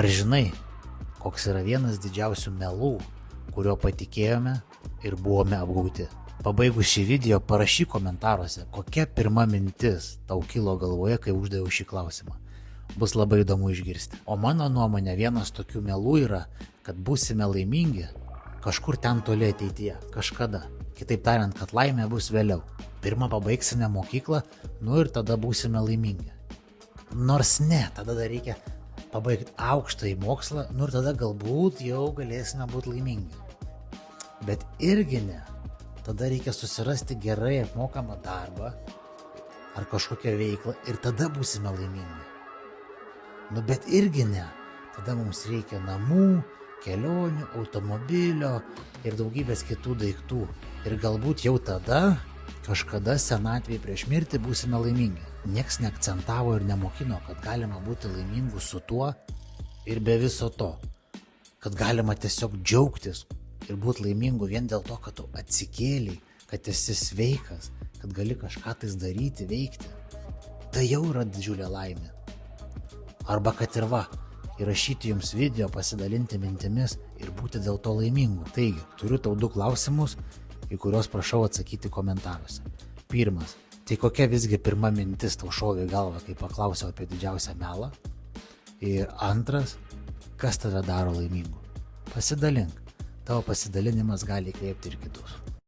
Ar žinai, koks yra vienas didžiausių melų, kurio patikėjome ir buvome apgauti? Pabaigus šį video parašyk komentaruose, kokia pirma mintis tau kilo galvoje, kai uždaviau šį klausimą. Bus labai įdomu išgirsti. O mano nuomonė, vienas tokių melų yra, kad būsime laimingi kažkur ten toli ateityje, kažkada. Kitaip tariant, kad laimė bus vėliau. Pirmą pabaigsime mokyklą, ir tada būsime laimingi. Nors ne, tada dar reikia pabaigti aukštąjį mokslą, ir tada galbūt jau galėsime būti laimingi. Bet irgi ne. Tada reikia susirasti gerai apmokamą darbą ar kažkokią veiklą ir tada būsime laimingi. Bet irgi ne. Tada mums reikia namų, kelionių, automobilio ir daugybės kitų daiktų. Ir galbūt jau tada, kažkada senatvėje prieš mirtį būsime laimingi. Niekas neakcentavo ir nemokino, kad galima būti laimingu su tuo ir be viso to. Kad galima tiesiog džiaugtis ir būti laimingu vien dėl to, kad tu atsikėliai, kad esi sveikas, kad gali kažką tais daryti, veikti. Tai jau yra didžiulė laimė. Arba kad įrašyti jums video, pasidalinti mintimis ir būti dėl to laimingu. Taigi, turiu tau 2 klausimus, į kuriuos prašau atsakyti komentaruose. Pirmas, tai kokia visgi pirma mintis tau šovė į galvą, kai paklausiau apie didžiausią melą? Ir antras, kas tave daro laimingu? Pasidalink. Tavo pasidalinimas gali įkvėpti ir kitus.